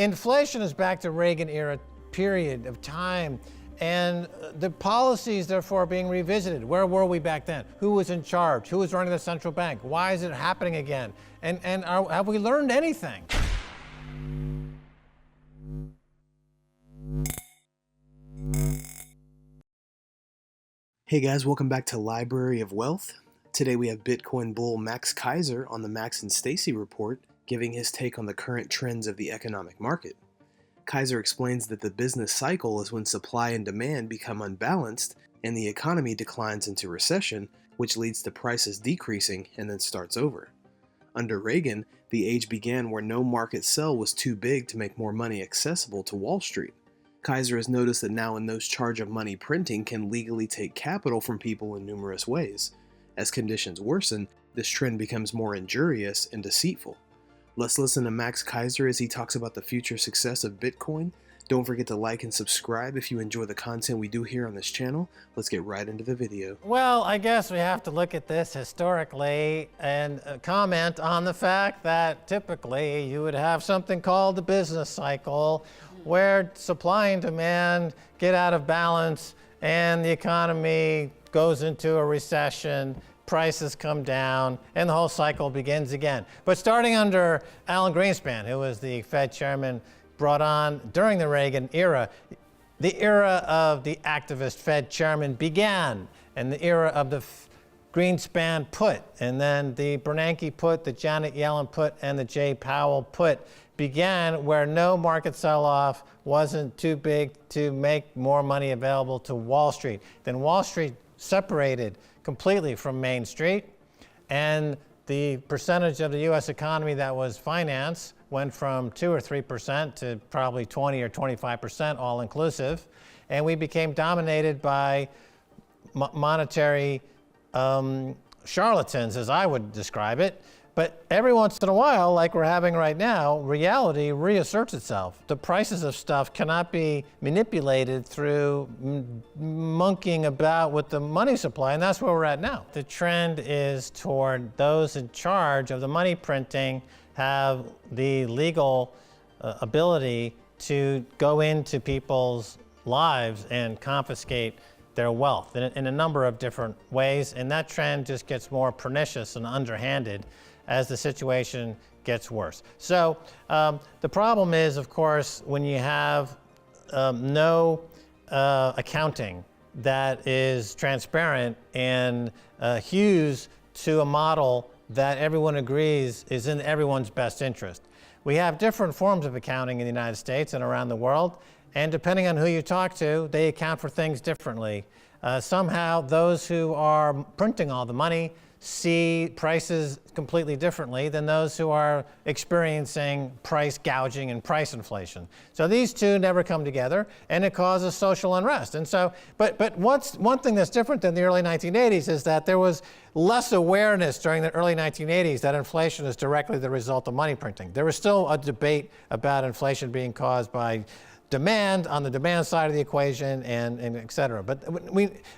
inflation is back to Reagan era period of time, and the policies therefore are being revisited. Where were we back then? Who was in charge? Who was running the central bank? Why is it happening again? And have we learned anything? Hey guys, welcome back to Library of Wealth. Today we have Bitcoin bull Max Keiser on the Max and STACY report, giving his take on the current trends of the economic market. Keiser explains that the business cycle is when supply and demand become unbalanced and the economy declines into recession, which leads to prices decreasing and then starts over. Under Reagan, the age began where no market sell was too big to make more money accessible to Wall Street. Keiser has noticed that now in those charge of money printing can legally take capital from people in numerous ways. As conditions worsen, this trend becomes more injurious and deceitful. Let's listen to Max Keiser as he talks about the future success of Bitcoin. Don't forget to like and subscribe if you enjoy the content we do here on this channel. Let's get right into the video. Well, I guess we have to look at this historically and comment on the fact that typically you would have something called the business cycle where supply and demand get out of balance and the economy goes into a recession, prices come down, and the whole cycle begins again. But starting under Alan Greenspan, who was the Fed chairman brought on during the Reagan era, the era of the activist Fed chairman began, and the era of the Greenspan put, and then the Bernanke put, the Janet Yellen put, and the Jay Powell put began, where no market sell-off wasn't too big to make more money available to Wall Street. Then Wall Street separated completely from Main Street, and the percentage of the U.S. economy that was finance went from 2 or 3% to probably 20 or 25% all inclusive, and we became dominated by monetary charlatans, as I would describe it. But every once in a while, like we're having right now, reality reasserts itself. The prices of stuff cannot be manipulated through monkeying about with the money supply, and that's where we're at now. The trend is toward those in charge of the money printing have the legal ability to go into people's lives and confiscate their wealth in a number of different ways, and that trend just gets more pernicious and underhanded as the situation gets worse. So the problem is, of course, when you have no accounting that is transparent and hews to a model that everyone agrees is in everyone's best interest. We have different forms of accounting in the United States and around the world, and depending on who you talk to, they account for things differently. Somehow those who are printing all the money see prices completely differently than those who are experiencing price gouging and price inflation. So these two never come together, and it causes social unrest. And so, but one thing that's different than the early 1980s is that there was less awareness during the early 1980s that inflation is directly the result of money printing. There was still a debate about inflation being caused by demand on the demand side of the equation and et cetera. But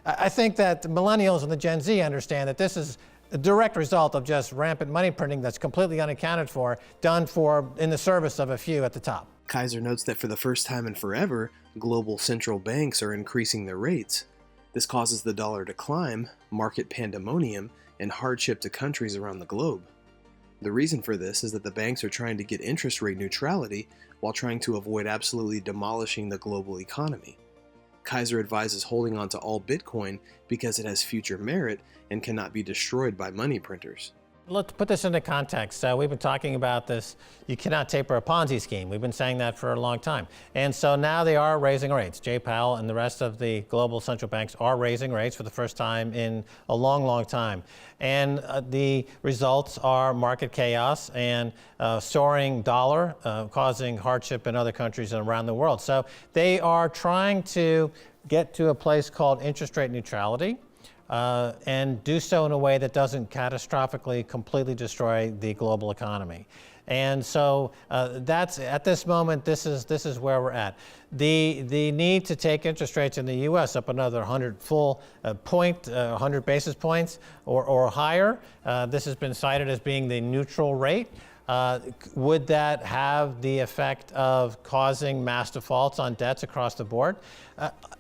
I think that the millennials and the Gen Z understand that this is a direct result of just rampant money printing that's completely unaccounted for, done for in the service of a few at the top. Keiser notes that for the first time in forever, global central banks are increasing their rates. This causes the dollar to climb, market pandemonium, and hardship to countries around the globe. The reason for this is that the banks are trying to get interest rate neutrality while trying to avoid absolutely demolishing the global economy. Keiser advises holding on to all Bitcoin because it has future merit and cannot be destroyed by money printers. Let's put this into context. We've been talking about this. You cannot taper a Ponzi scheme. We've been saying that for a long time. And so now they are raising rates. Jay Powell and the rest of the global central banks are raising rates for the first time in a long, long time. And the results are market chaos and soaring dollar, causing hardship in other countries and around the world. So they are trying to get to a place called interest rate neutrality. And do so in a way that doesn't catastrophically, completely destroy the global economy. And so that's, at this moment, this is where we're at. The need to take interest rates in the U.S. up another 100 100 basis points or higher, this has been cited as being the neutral rate. Would that have the effect of causing mass defaults on debts across the board?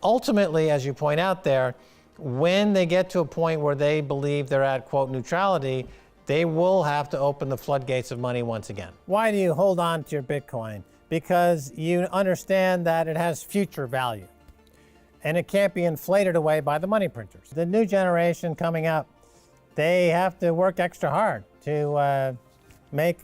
Ultimately, as you point out there, when they get to a point where they believe they're at, quote, neutrality, they will have to open the floodgates of money once again. Why do you hold on to your Bitcoin? Because you understand that it has future value and it can't be inflated away by the money printers. The new generation coming up, they have to work extra hard to make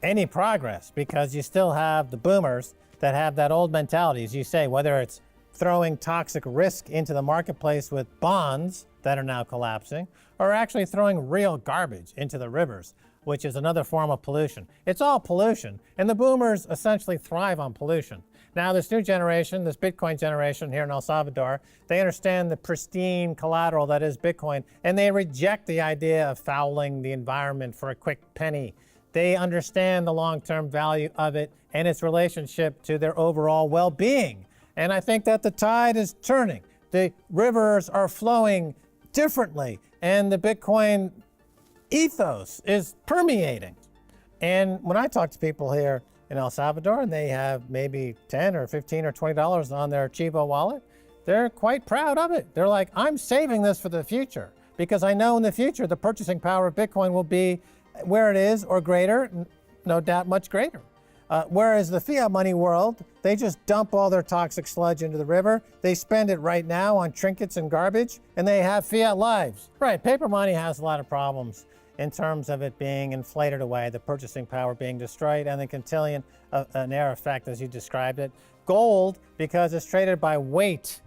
any progress, because you still have the boomers that have that old mentality, as you say, whether it's throwing toxic risk into the marketplace with bonds that are now collapsing, or actually throwing real garbage into the rivers, which is another form of pollution. It's all pollution, and the boomers essentially thrive on pollution. Now, this new generation, this Bitcoin generation here in El Salvador, they understand the pristine collateral that is Bitcoin, and they reject the idea of fouling the environment for a quick penny. They understand the long-term value of it and its relationship to their overall well-being. And I think that the tide is turning. The rivers are flowing differently, and the Bitcoin ethos is permeating. And when I talk to people here in El Salvador, and they have maybe 10 or 15 or $20 on their Chivo wallet, they're quite proud of it. They're like, I'm saving this for the future, because I know in the future the purchasing power of Bitcoin will be where it is or greater, no doubt much greater. Whereas the fiat money world, they just dump all their toxic sludge into the river. They spend it right now on trinkets and garbage, and they have fiat lives. Right, paper money has a lot of problems in terms of it being inflated away, the purchasing power being destroyed, and the quintillion an air effect, as you described it. Gold, because it's traded by weight,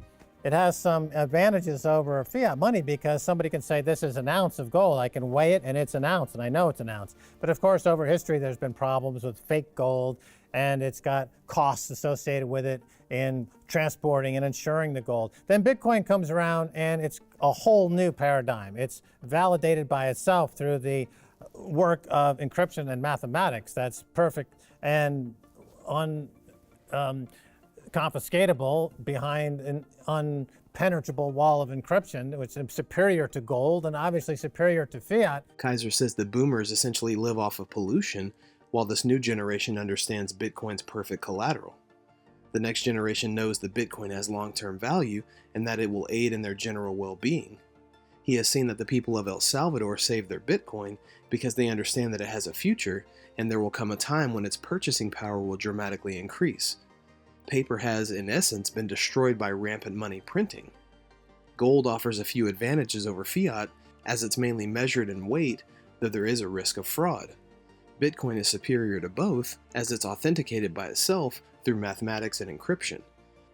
it has some advantages over fiat money, because somebody can say, this is an ounce of gold. I can weigh it and it's an ounce, and I know it's an ounce. But of course, over history, there's been problems with fake gold, and it's got costs associated with it in transporting and insuring the gold. Then Bitcoin comes around, and it's a whole new paradigm. It's validated by itself through the work of encryption and mathematics that's perfect and confiscatable behind an unpenetrable wall of encryption, which is superior to gold and obviously superior to fiat. Keiser says the boomers essentially live off of pollution, while this new generation understands Bitcoin's perfect collateral. The next generation knows that Bitcoin has long-term value and that it will aid in their general well-being. He has seen that the people of El Salvador save their Bitcoin because they understand that it has a future, and there will come a time when its purchasing power will dramatically increase. Paper has, in essence, been destroyed by rampant money printing. Gold offers a few advantages over fiat, as it's mainly measured in weight, though there is a risk of fraud. Bitcoin is superior to both, as it's authenticated by itself through mathematics and encryption.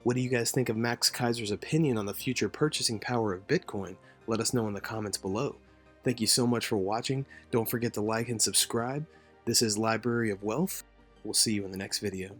What do you guys think of Max Keiser's opinion on the future purchasing power of Bitcoin? Let us know in the comments below. Thank you so much for watching. Don't forget to like and subscribe. This is Library of Wealth. We'll see you in the next video.